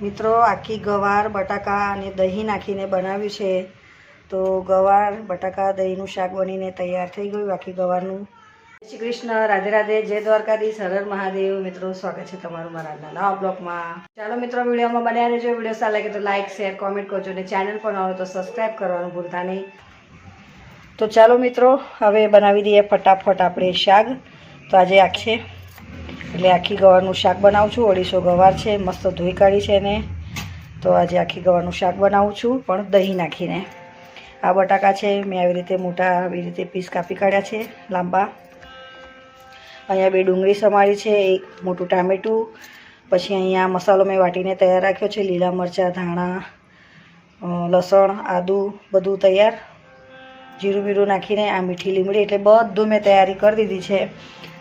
મિત્રો આખી ગવાર બટાકા અને દહીં નાખીને બનાવ્યું છે. તો ગવાર બટાકા દહીંનું શાક બનીને તૈયાર થઈ ગયું આખી ગવારનું. જય શ્રી કૃષ્ણ, રાધે રાધે, જય દ્વારકાધીશ, હર હર મહાદેવ. મિત્રો સ્વાગત છે તમારું મારા નવા બ્લોગમાં. ચાલો મિત્રો, વિડીયોમાં બન્યા રહેજો. વિડીયો સારા લાગે તો લાઇક, શેર, કોમેન્ટ કરજો અને ચેનલ પર ન હોય તો સબસ્ક્રાઈબ કરવાનું ભૂલતા નહીં. તો ચાલો મિત્રો, હવે બનાવી દઈએ ફટાફટ આપણે શાક. તો આજે આખી ગવારનું શાક બનાવું છું. 250 ગવાર છે, મસ્ત ધોઈ કાઢી છે ને. તો આજે આખી ગવારનું શાક બનાવું છું, પણ દહીં નાખીને. આ બટાકા છે, મેં આવી રીતે મોટા આવી રીતે પીસ કાપી કાઢ્યા છે, લાંબા. અહીંયા 2 ડુંગળી સમારી છે, 1 મોટું ટામેટું. પછી અહીંયા મસાલો મેં વાટીને તૈયાર રાખ્યો છે, લીલા મરચાં, ધાણા, લસણ, આદું બધું તૈયાર. જીરું બીરું નાખીને આ મીઠી લીમડી, એટલે બધું મેં તૈયારી કરી દીધી છે.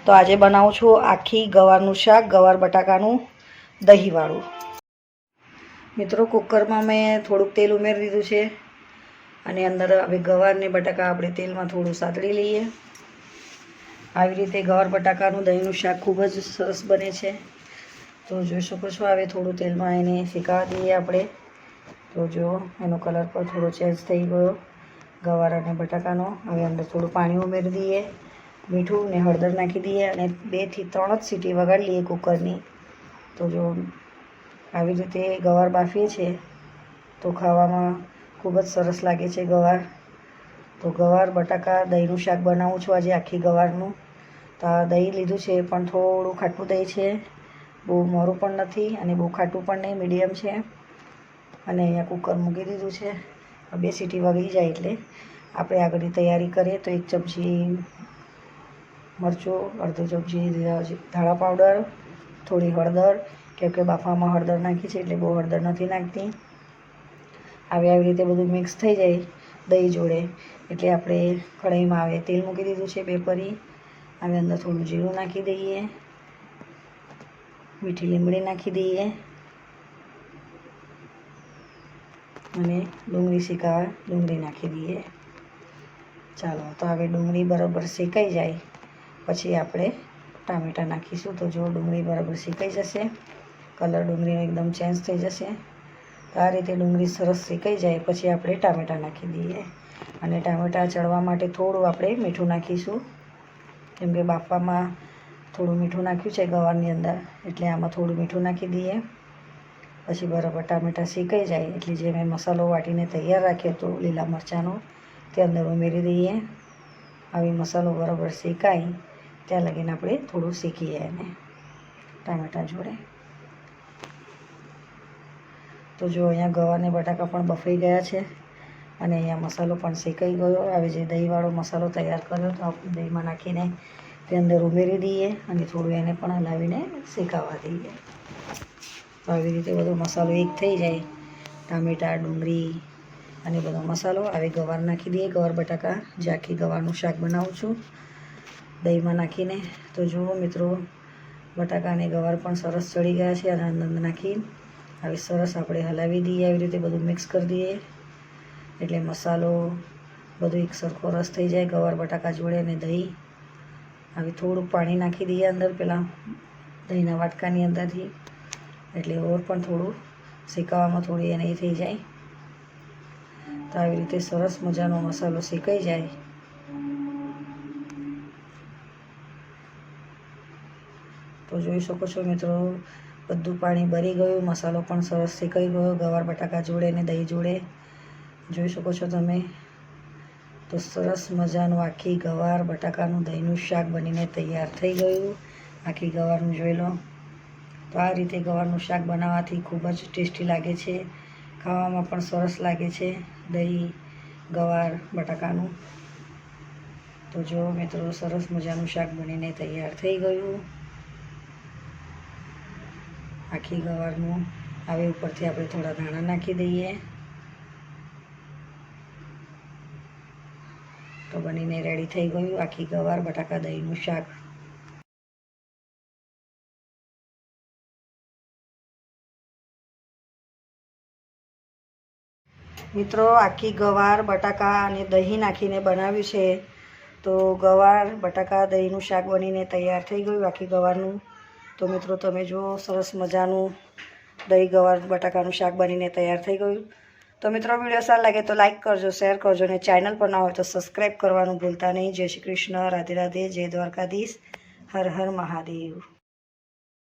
તો આજે બનાવું છું આખી ગવારનું શાક, ગવાર બટાકાનું દહીંવાળું. મિત્રો કુકરમાં મેં થોડુંક તેલ ઉમેરી દીધું છે અને અંદર હવે ગવારને બટાકા આપણે તેલમાં થોડું સાતળી લઈએ. આવી રીતે ગવાર બટાકાનું દહીંનું શાક ખૂબ જ સરસ બને છે. તો જોઈ શકો છો, હવે થોડું તેલમાં એને શેકાવા દઈએ આપણે. તો જો એનો કલર પણ થોડો ચેન્જ થઈ ગયો ગવાર અને બટાકાનો. હવે અંદર થોડું પાણી ઉમેરી દઈએ, મીઠું ને હળદર નાખી દઈએ અને 2 થી 3 જ સીટી વગાડી લઈએ કુકરની. તો જો આવી રીતે ગવાર બાફીએ છીએ તો ખાવામાં ખૂબ જ સરસ લાગે છે ગવાર. તો ગવાર બટાકા દહીંનું શાક બનાવું છું આજે આખી ગવારનું. તો આ દહીં લીધું છે, પણ થોડું ખાટું દહીં છે, બહુ મોરું પણ નથી અને બહુ ખાટું પણ નહીં, મીડિયમ છે. અને અહીંયા કુકર મૂકી દીધું છે. 2 સીટી વગી જાય એટલે આપણે આગળની તૈયારી કરીએ. તો 1 ચમચી મરચું, અડધો ચમચી ધાણા પાવડર, થોડી હળદર, કેમ કે બાફામાં હળદર નાખી છે એટલે બહુ હળદર નથી નાખતી. આવી રીતે બધું મિક્સ થઈ જાય દહીં જોડે એટલે આપણે કઢાઈમાં આવે તેલ મૂકી દીધું છે 2 પરી. હવે અંદર થોડું જીરું નાખી દઈએ, મીઠી લીમડી નાખી દઈએ અને ડુંગળી શેકાવા ડુંગળી નાખી દઈએ. ચાલો, તો હવે ડુંગળી બરાબર શેકાઈ જાય પછી આપણે ટામેટાં નાખીશું. તો જો ડુંગળી બરાબર શેકાઈ જશે, કલર ડુંગળીનો એકદમ ચેન્જ થઈ જશે. તો આ રીતે ડુંગળી સરસ શેકાઈ જાય પછી આપણે ટામેટાં નાખી દઈએ. અને ટામેટાં ચડવા માટે થોડું આપણે મીઠું નાખીશું, કેમ કે બાફવામાં થોડું મીઠું નાખ્યું છે ગવારની અંદર, એટલે આમાં થોડું મીઠું નાખી દઈએ. પછી બરાબર ટામેટાં શેકાઈ જાય એટલે જે મેં મસાલો વાટીને તૈયાર રાખ્યો હતો લીલા મરચાંનો, તે અંદર ઉમેરી દઈએ. આવી મસાલો બરાબર શેકાય ત્યાં લગીને આપણે થોડું શેકીએ એને ટામેટાં જોડે. તો જો અહીંયા ગવારને બટાકા પણ બફાઈ ગયા છે અને અહીંયા મસાલો પણ શેકાઈ ગયો. હવે જે દહીંવાળો મસાલો તૈયાર કર્યો તો આપણે દહીંમાં નાખીને તે અંદર ઉમેરી દઈએ અને થોડું એને પણ હલાવીને શેકાવા દઈએ. તો આવી રીતે બધો મસાલો એક થઈ જાય, ટામેટાં, ડુંગળી અને બધો મસાલો. હવે ગવાર નાખી દઈએ, ગવાર બટાકા જે આખી ગવારનું શાક બનાવું છું દહીંમાં નાખીને. તો જુઓ મિત્રો, બટાકા અને ગવાર પણ સરસ ચડી ગયા છે અને અંદર નાખી આવી સરસ આપણે હલાવી દઈએ. આવી રીતે બધું મિક્સ કરી દઈએ એટલે મસાલો બધું એક સરખો રસ થઈ જાય ગવાર બટાકા જોડે અને દહીં. હવે થોડુંક પાણી નાખી દઈએ અંદર પહેલાં દહીંના વાટકાની અંદરથી, એટલે ઓર પણ થોડું શેકાવામાં થોડી એને થઈ જાય. તો આવી રીતે સરસ મજાનો મસાલો શેકાઈ જાય તો જોઈ શકો છો મિત્રો, બધું પાણી બળી ગયું, મસાલો પણ સરસ શેકાઈ ગયો ગવાર બટાકા જોડે અને દહીં જોડે. જોઈ શકો છો તમે. તો સરસ મજાનું આખી ગવાર બટાકાનું દહીંનું શાક બનીને તૈયાર થઈ ગયું. આખી ગવારનું જોઈ લો. તો આ રીતે ગવારનું શાક બનાવવાથી ખૂબ જ ટેસ્ટી લાગે છે, ખાવામાં પણ સરસ લાગે છે દહીં ગવાર બટાકાનું. તો જો મિત્રો, સરસ મજાનું શાક બનીને તૈયાર થઈ ગયું આખી ગવારનું. હવે ઉપરથી આપણે થોડા ધાણા નાખી દઈએ. તો બનીને રેડી થઈ ગયું આખી ગવાર બટાકા દહીંનું શાક. મિત્રો આખી ગવાર બટાકા અને દહીં નાખીને બનાવ્યું છે. તો ગવાર બટાકા દહીંનું શાક બનીને તૈયાર થઈ ગયું આખી ગવારનું. તો મિત્રો તમે જુઓ, સરસ મજાનું દહીં ગવાર બટાકાનું શાક બનીને તૈયાર થઈ ગયું. તો મિત્રો વિડીયો સારો લાગે તો લાઇક કરજો, શેર કરજો અને ચેનલ પર ના હોય તો સબસ્ક્રાઈબ કરવાનું ભૂલતા નહીં. જય શ્રી કૃષ્ણ, રાધે રાધે, જય દ્વારકાધીશ, હર હર મહાદેવ.